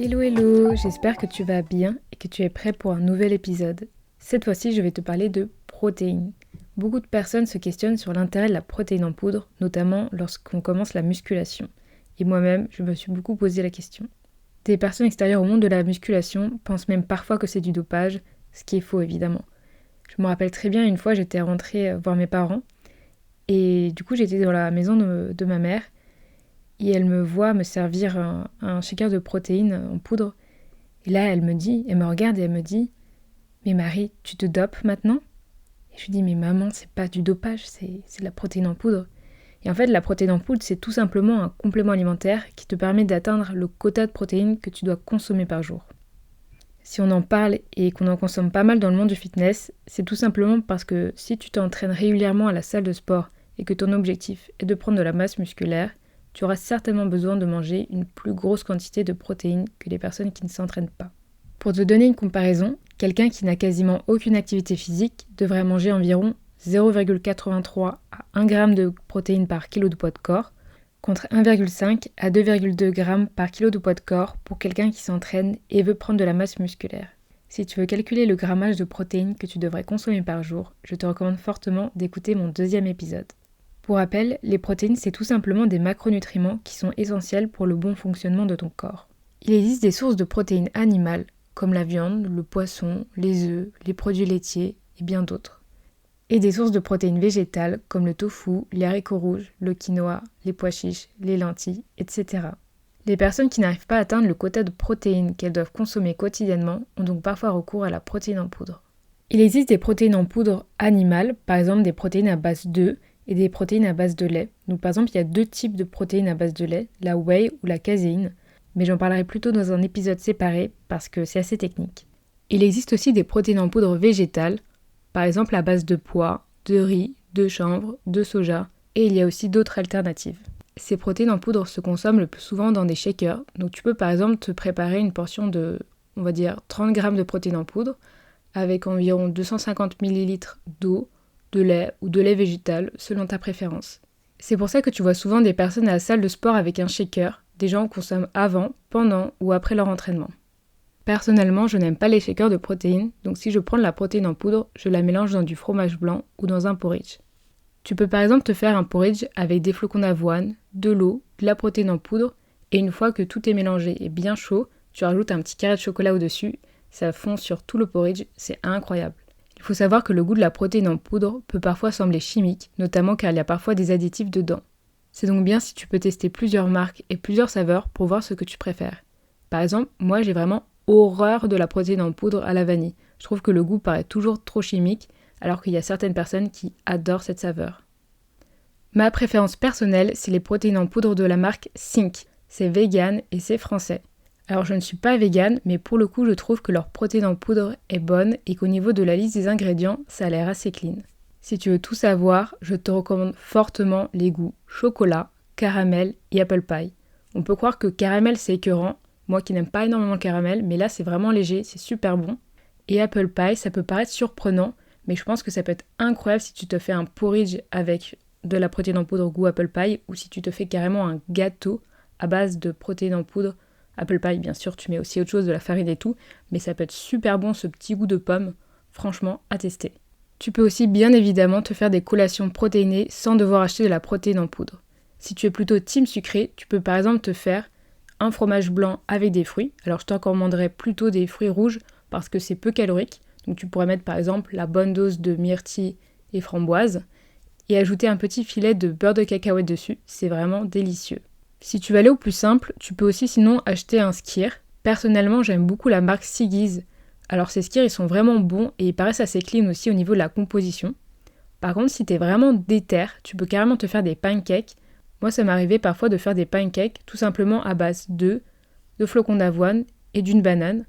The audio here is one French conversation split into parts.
Hello hello, j'espère que tu vas bien et que tu es prêt pour un nouvel épisode. Cette fois-ci, je vais te parler de protéines. Beaucoup de personnes se questionnent sur l'intérêt de la protéine en poudre, notamment lorsqu'on commence la musculation. Et moi-même, je me suis beaucoup posé la question. Des personnes extérieures au monde de la musculation pensent même parfois que c'est du dopage, ce qui est faux évidemment. Je me rappelle très bien, une fois j'étais rentrée voir mes parents et du coup j'étais dans la maison de ma mère et elle me voit me servir un shaker de protéines en poudre. Et là, elle me regarde et elle me dit « Mais Marie, tu te dopes maintenant ?» Et je lui dis « Mais maman, c'est pas du dopage, c'est de la protéine en poudre. » Et en fait, la protéine en poudre, c'est tout simplement un complément alimentaire qui te permet d'atteindre le quota de protéines que tu dois consommer par jour. Si on en parle et qu'on en consomme pas mal dans le monde du fitness, c'est tout simplement parce que si tu t'entraînes régulièrement à la salle de sport et que ton objectif est de prendre de la masse musculaire, tu auras certainement besoin de manger une plus grosse quantité de protéines que les personnes qui ne s'entraînent pas. Pour te donner une comparaison, quelqu'un qui n'a quasiment aucune activité physique devrait manger environ 0,83 à 1 g de protéines par kilo de poids de corps, contre 1,5 à 2,2 g par kilo de poids de corps pour quelqu'un qui s'entraîne et veut prendre de la masse musculaire. Si tu veux calculer le grammage de protéines que tu devrais consommer par jour, je te recommande fortement d'écouter mon deuxième épisode. Pour rappel, les protéines, c'est tout simplement des macronutriments qui sont essentiels pour le bon fonctionnement de ton corps. Il existe des sources de protéines animales, comme la viande, le poisson, les œufs, les produits laitiers et bien d'autres. Et des sources de protéines végétales, comme le tofu, les haricots rouges, le quinoa, les pois chiches, les lentilles, etc. Les personnes qui n'arrivent pas à atteindre le quota de protéines qu'elles doivent consommer quotidiennement ont donc parfois recours à la protéine en poudre. Il existe des protéines en poudre animales, par exemple des protéines à base d'œufs, et des protéines à base de lait. Donc par exemple, il y a 2 types de protéines à base de lait, la whey ou la caséine, mais j'en parlerai plutôt dans un épisode séparé parce que c'est assez technique. Il existe aussi des protéines en poudre végétales, par exemple à base de pois, de riz, de chanvre, de soja, et il y a aussi d'autres alternatives. Ces protéines en poudre se consomment le plus souvent dans des shakers, donc tu peux par exemple te préparer une portion de, on va dire, 30 g de protéines en poudre, avec environ 250 ml d'eau, de lait ou de lait végétal, selon ta préférence. C'est pour ça que tu vois souvent des personnes à la salle de sport avec un shaker, des gens consomment avant, pendant ou après leur entraînement. Personnellement, je n'aime pas les shakers de protéines, donc si je prends de la protéine en poudre, je la mélange dans du fromage blanc ou dans un porridge. Tu peux par exemple te faire un porridge avec des flocons d'avoine, de l'eau, de la protéine en poudre, et une fois que tout est mélangé et bien chaud, tu rajoutes un petit carré de chocolat au-dessus, ça fond sur tout le porridge, c'est incroyable. Il faut savoir que le goût de la protéine en poudre peut parfois sembler chimique, notamment car il y a parfois des additifs dedans. C'est donc bien si tu peux tester plusieurs marques et plusieurs saveurs pour voir ce que tu préfères. Par exemple, moi j'ai vraiment horreur de la protéine en poudre à la vanille. Je trouve que le goût paraît toujours trop chimique, alors qu'il y a certaines personnes qui adorent cette saveur. Ma préférence personnelle, c'est les protéines en poudre de la marque Think. C'est vegan et c'est français. Alors je ne suis pas végane, mais pour le coup je trouve que leur protéine en poudre est bonne et qu'au niveau de la liste des ingrédients, ça a l'air assez clean. Si tu veux tout savoir, je te recommande fortement les goûts chocolat, caramel et apple pie. On peut croire que caramel c'est écœurant, moi qui n'aime pas énormément le caramel, mais là c'est vraiment léger, c'est super bon. Et apple pie, ça peut paraître surprenant, mais je pense que ça peut être incroyable si tu te fais un porridge avec de la protéine en poudre goût apple pie ou si tu te fais carrément un gâteau à base de protéines en poudre apple pie, bien sûr, tu mets aussi autre chose, de la farine et tout, mais ça peut être super bon ce petit goût de pomme, franchement, à tester. Tu peux aussi bien évidemment te faire des collations protéinées sans devoir acheter de la protéine en poudre. Si tu es plutôt team sucré, tu peux par exemple te faire un fromage blanc avec des fruits. Alors je te recommanderais plutôt des fruits rouges parce que c'est peu calorique. Donc tu pourrais mettre par exemple la bonne dose de myrtille et framboise et ajouter un petit filet de beurre de cacahuète dessus, c'est vraiment délicieux. Si tu veux aller au plus simple, tu peux aussi sinon acheter un skyr. Personnellement, j'aime beaucoup la marque Siggiz. Alors ces skyrs, ils sont vraiment bons et ils paraissent assez clean aussi au niveau de la composition. Par contre, si t'es vraiment déter, tu peux carrément te faire des pancakes. Moi, ça m'arrivait parfois de faire des pancakes tout simplement à base d'œufs, de flocons d'avoine et d'une banane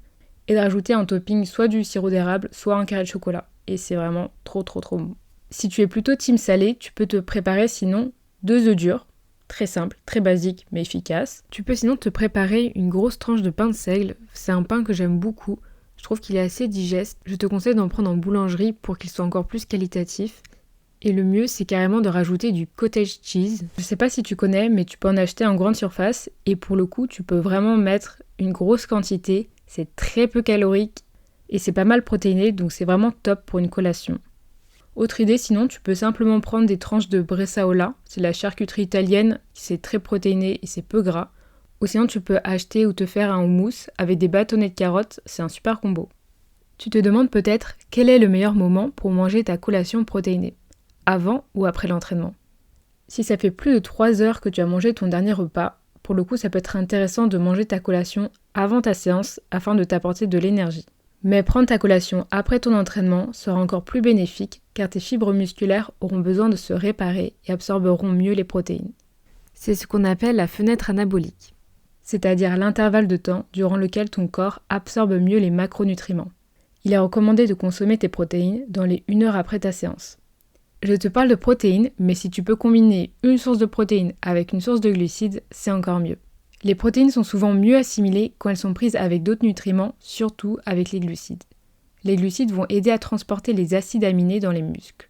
et de rajouter en topping soit du sirop d'érable, soit un carré de chocolat. Et c'est vraiment trop bon. Si tu es plutôt team salé, tu peux te préparer sinon 2 œufs durs. Très simple, très basique mais efficace. Tu peux sinon te préparer une grosse tranche de pain de seigle. C'est un pain que j'aime beaucoup. Je trouve qu'il est assez digeste. Je te conseille d'en prendre en boulangerie pour qu'il soit encore plus qualitatif. Et le mieux, c'est carrément de rajouter du cottage cheese. Je sais pas si tu connais, mais tu peux en acheter en grande surface. Et pour le coup, tu peux vraiment mettre une grosse quantité. C'est très peu calorique et c'est pas mal protéiné, donc c'est vraiment top pour une collation. Autre idée, sinon, tu peux simplement prendre des tranches de bresaola. C'est la charcuterie italienne, c'est très protéiné et c'est peu gras. Ou sinon, tu peux acheter ou te faire un houmous avec des bâtonnets de carottes. C'est un super combo. Tu te demandes peut-être quel est le meilleur moment pour manger ta collation protéinée. Avant ou après l'entraînement. Si ça fait plus de 3 heures que tu as mangé ton dernier repas, pour le coup ça peut être intéressant de manger ta collation avant ta séance afin de t'apporter de l'énergie. Mais prendre ta collation après ton entraînement sera encore plus bénéfique car tes fibres musculaires auront besoin de se réparer et absorberont mieux les protéines. C'est ce qu'on appelle la fenêtre anabolique, c'est-à-dire l'intervalle de temps durant lequel ton corps absorbe mieux les macronutriments. Il est recommandé de consommer tes protéines dans les 1 heure après ta séance. Je te parle de protéines, mais si tu peux combiner une source de protéines avec une source de glucides, c'est encore mieux. Les protéines sont souvent mieux assimilées quand elles sont prises avec d'autres nutriments, surtout avec les glucides. Les glucides vont aider à transporter les acides aminés dans les muscles.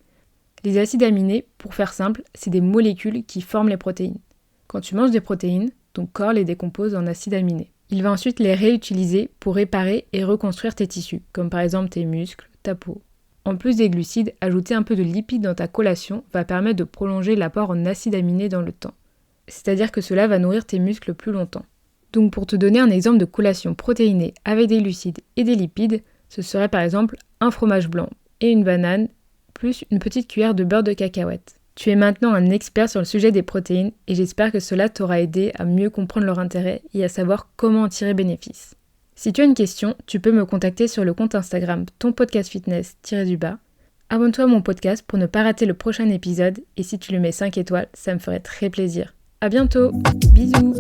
Les acides aminés, pour faire simple, c'est des molécules qui forment les protéines. Quand tu manges des protéines, ton corps les décompose en acides aminés. Il va ensuite les réutiliser pour réparer et reconstruire tes tissus, comme par exemple tes muscles, ta peau. En plus des glucides, ajouter un peu de lipides dans ta collation va permettre de prolonger l'apport en acides aminés dans le temps. C'est-à-dire que cela va nourrir tes muscles plus longtemps. Donc pour te donner un exemple de collation protéinée avec des glucides et des lipides, ce serait par exemple un fromage blanc et une banane, plus une petite cuillère de beurre de cacahuète. Tu es maintenant un expert sur le sujet des protéines et j'espère que cela t'aura aidé à mieux comprendre leur intérêt et à savoir comment en tirer bénéfice. Si tu as une question, tu peux me contacter sur le compte Instagram tonpodcastfitness_. Abonne-toi à mon podcast pour ne pas rater le prochain épisode et si tu lui mets 5 étoiles, ça me ferait très plaisir. À bientôt, bisous.